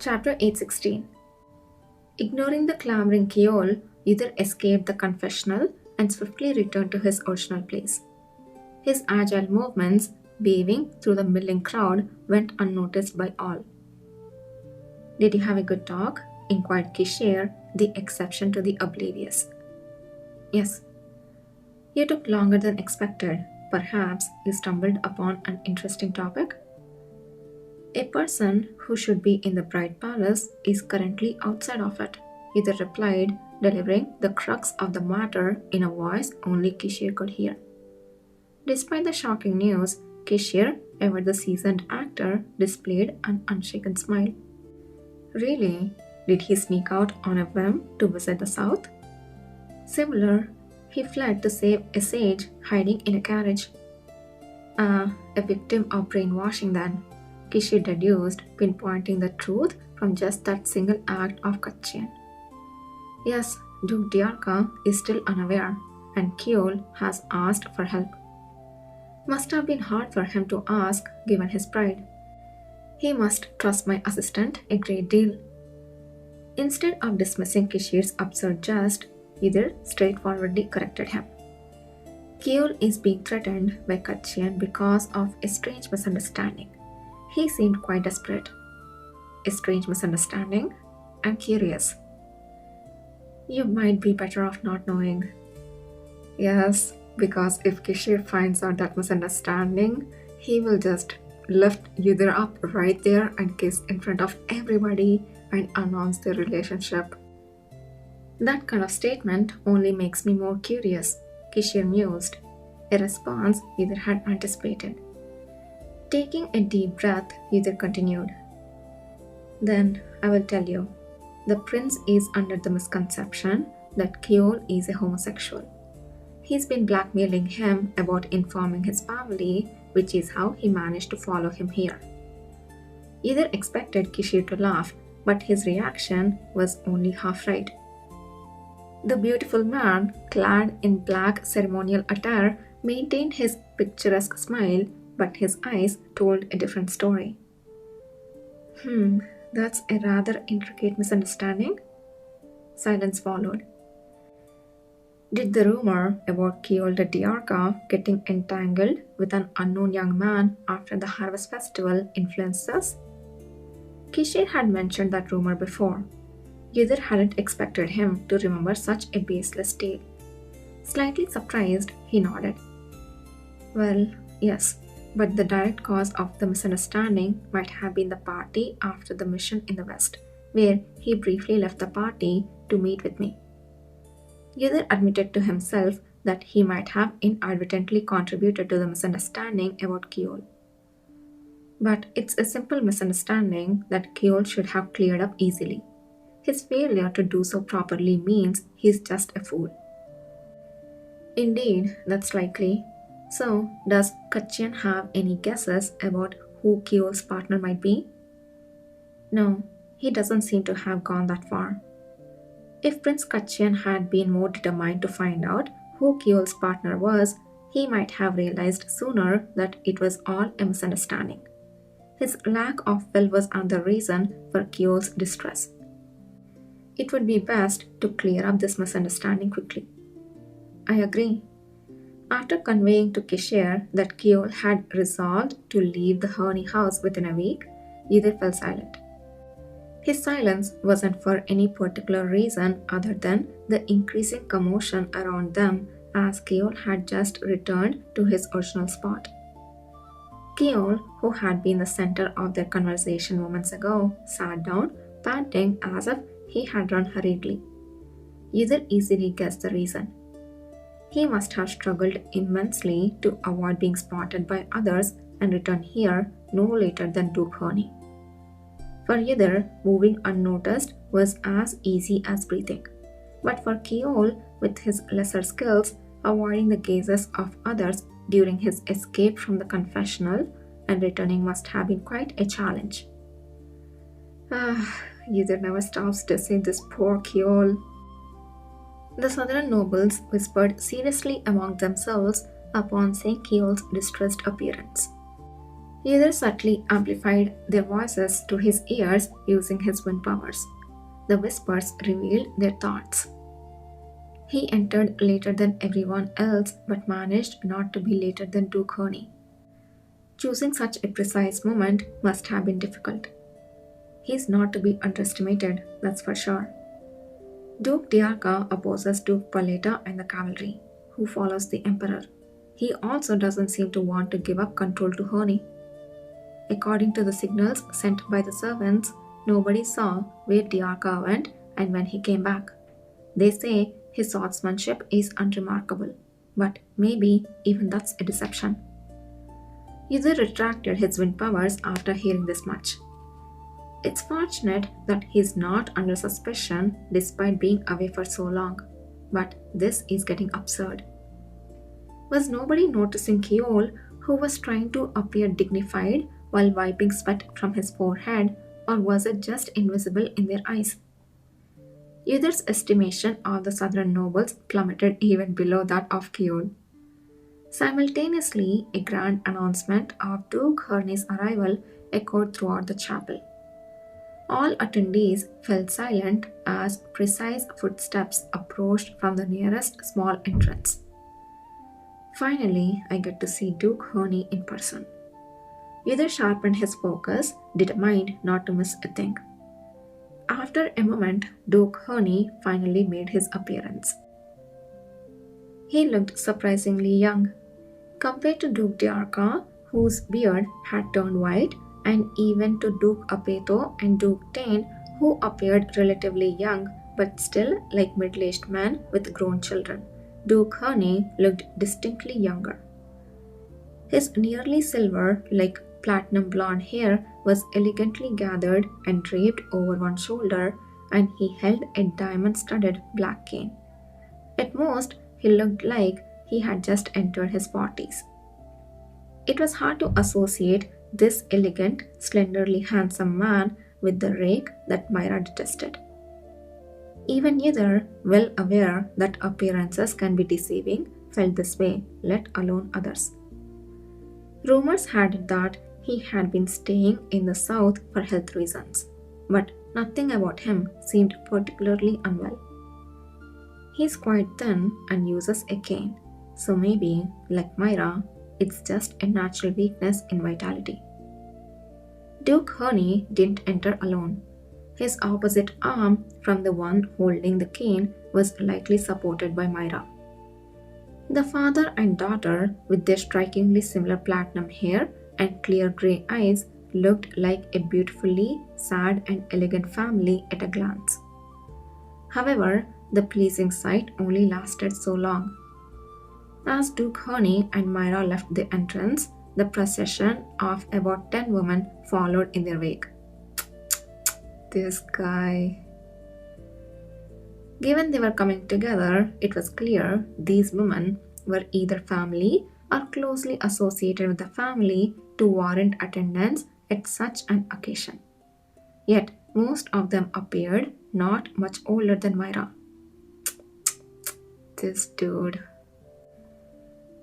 Chapter 816. Ignoring the clamoring Keol, Yudhir escaped the confessional and swiftly returned to his original place. His agile movements, waving through the milling crowd, went unnoticed by all. "Did you have a good talk?" inquired Kishir, the exception to the oblivious. "Yes." "You took longer than expected. Perhaps you stumbled upon an interesting topic?" "A person who should be in the Bright Palace is currently outside of it," Yudhir replied, delivering the crux of the matter in a voice only Kishir could hear. Despite the shocking news, Kishir, ever the seasoned actor, displayed an unshaken smile. "Really? Did he sneak out on a whim to visit the south?" "Similar. He fled to save a sage hiding in a carriage." A victim of brainwashing then," Kishir deduced, pinpointing the truth from just that single act of Kachin. "Yes, Duke Diarca is still unaware, and Keol has asked for help." "Must have been hard for him to ask, given his pride." "He must trust my assistant a great deal." Instead of dismissing Kishir's absurd jest, Yudhir straightforwardly corrected him. "Keol is being threatened by Kachin because of a strange misunderstanding." He seemed quite desperate. "A strange misunderstanding? I'm curious." "You might be better off not knowing." "Yes, because if Kishir finds out that misunderstanding, he will just lift Yudhir up right there and kiss in front of everybody and announce their relationship." "That kind of statement only makes me more curious," Kishir mused, a response Yudhir had anticipated. Taking a deep breath, Yudhir continued. "Then I will tell you. The prince is under the misconception that Keol is a homosexual. He's been blackmailing him about informing his family, which is how he managed to follow him here." Yudhir expected Kishir to laugh, but his reaction was only half right. The beautiful man, clad in black ceremonial attire, maintained his picturesque smile, but his eyes told a different story. That's a rather intricate misunderstanding." Silence followed. "Did the rumor about Keol de Diarca getting entangled with an unknown young man after the harvest festival influence us?" Kishir had mentioned that rumor before. Yudhir hadn't expected him to remember such a baseless tale. Slightly surprised, he nodded. "Well, yes, but the direct cause of the misunderstanding might have been the party after the mission in the West, where he briefly left the party to meet with me." Yudhir admitted to himself that he might have inadvertently contributed to the misunderstanding about Keol. But it's a simple misunderstanding that Keol should have cleared up easily. His failure to do so properly means he's just a fool. "Indeed, that's likely. So, does Kachin have any guesses about who Keol's partner might be?" "No, he doesn't seem to have gone that far." If Prince Kachin had been more determined to find out who Keol's partner was, he might have realized sooner that it was all a misunderstanding. His lack of will was another reason for Keol's distress. It would be best to clear up this misunderstanding quickly. "I agree." After conveying to Kishir that Keol had resolved to leave the Herney house within a week, Yudhir fell silent. His silence wasn't for any particular reason other than the increasing commotion around them as Keol had just returned to his original spot. Keol, who had been the center of their conversation moments ago, sat down, panting as if he had run hurriedly. Yudhir easily guessed the reason. He must have struggled immensely to avoid being spotted by others and return here no later than Duke Herney. For Yudhir, moving unnoticed was as easy as breathing. But for Keol, with his lesser skills, avoiding the gazes of others during his escape from the confessional and returning must have been quite a challenge. Yudhir never stops dissing this poor Keol." The southern nobles whispered seriously among themselves upon seeing Keol's distressed appearance. Either subtly amplified their voices to his ears using his wind powers. The whispers revealed their thoughts. He entered later than everyone else but managed not to be later than Duke Honey. Choosing such a precise moment must have been difficult. He is not to be underestimated, that's for sure. Duke Diarca opposes Duke Paleta and the cavalry, who follows the emperor. He also doesn't seem to want to give up control to Honey. According to the signals sent by the servants, nobody saw where Diarca went and when he came back. They say his swordsmanship is unremarkable, but maybe even that's a deception. User retracted his wind powers after hearing this much. It's fortunate that he's not under suspicion despite being away for so long, but this is getting absurd. Was nobody noticing Keol, who was trying to appear dignified while wiping sweat from his forehead, or was it just invisible in their eyes? Yudhir's estimation of the southern nobles plummeted even below that of Keol. Simultaneously, a grand announcement of Duke Herney's arrival echoed throughout the chapel. All attendees fell silent as precise footsteps approached from the nearest small entrance. Finally, I get to see Duke Herney in person. Yudhir sharpened his focus, determined not to miss a thing. After a moment, Duke Herney finally made his appearance. He looked surprisingly young. Compared to Duke Diarca, whose beard had turned white, and even to Duke Apeto and Duke Tane, who appeared relatively young but still like middle-aged men with grown children, Duke Herney looked distinctly younger. His nearly silver, like platinum blonde hair was elegantly gathered and draped over one shoulder, and he held a diamond-studded black cane. At most, he looked like he had just entered his 40s. It was hard to associate this elegant, slenderly handsome man with the rake that Myra detested. Even Yudhir, well aware that appearances can be deceiving, felt this way, let alone others. Rumors had it that he had been staying in the south for health reasons, but nothing about him seemed particularly unwell. He's quite thin and uses a cane, so maybe, like Myra, it's just a natural weakness in vitality. Duke Herney didn't enter alone. His opposite arm from the one holding the cane was lightly supported by Myra. The father and daughter, with their strikingly similar platinum hair and clear grey eyes, looked like a beautifully sad and elegant family at a glance. However, the pleasing sight only lasted so long. As Duke Herney and Myra left the entrance, the procession of about 10 women followed in their wake. This guy. Given they were coming together, it was clear these women were either family or closely associated with the family to warrant attendance at such an occasion. Yet, most of them appeared not much older than Myra. This dude.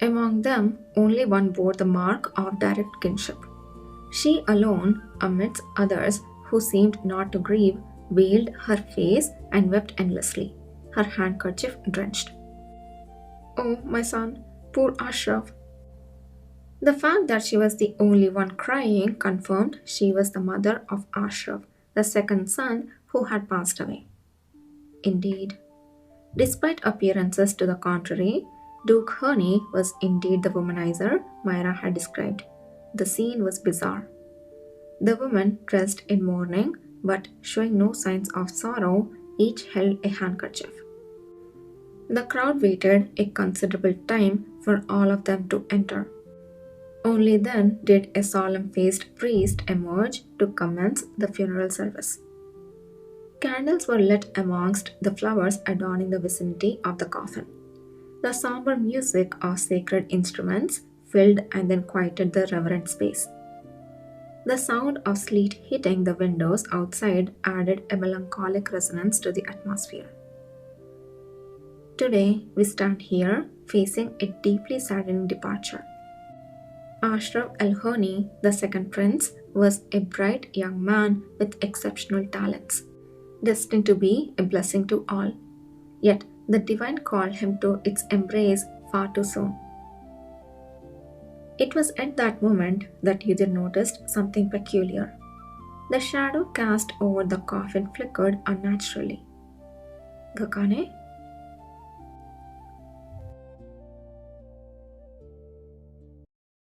Among them, only one bore the mark of direct kinship. She alone, amidst others who seemed not to grieve, veiled her face and wept endlessly, her handkerchief drenched. Oh, my son, poor Ashraf. The fact that she was the only one crying confirmed she was the mother of Ashraf, the second son who had passed away. Indeed, despite appearances to the contrary, Duke Herney was indeed the womanizer Myra had described. The scene was bizarre. The women, dressed in mourning but showing no signs of sorrow, each held a handkerchief. The crowd waited a considerable time for all of them to enter. Only then did a solemn-faced priest emerge to commence the funeral service. Candles were lit amongst the flowers adorning the vicinity of the coffin. The somber music of sacred instruments filled and then quieted the reverent space. The sound of sleet hitting the windows outside added a melancholic resonance to the atmosphere. Today, we stand here facing a deeply saddening departure. Ashraf al-Honi, the second prince, was a bright young man with exceptional talents, destined to be a blessing to all. Yet the divine called him to its embrace far too soon. It was at that moment that Yudir noticed something peculiar. The shadow cast over the coffin flickered unnaturally. Gakane,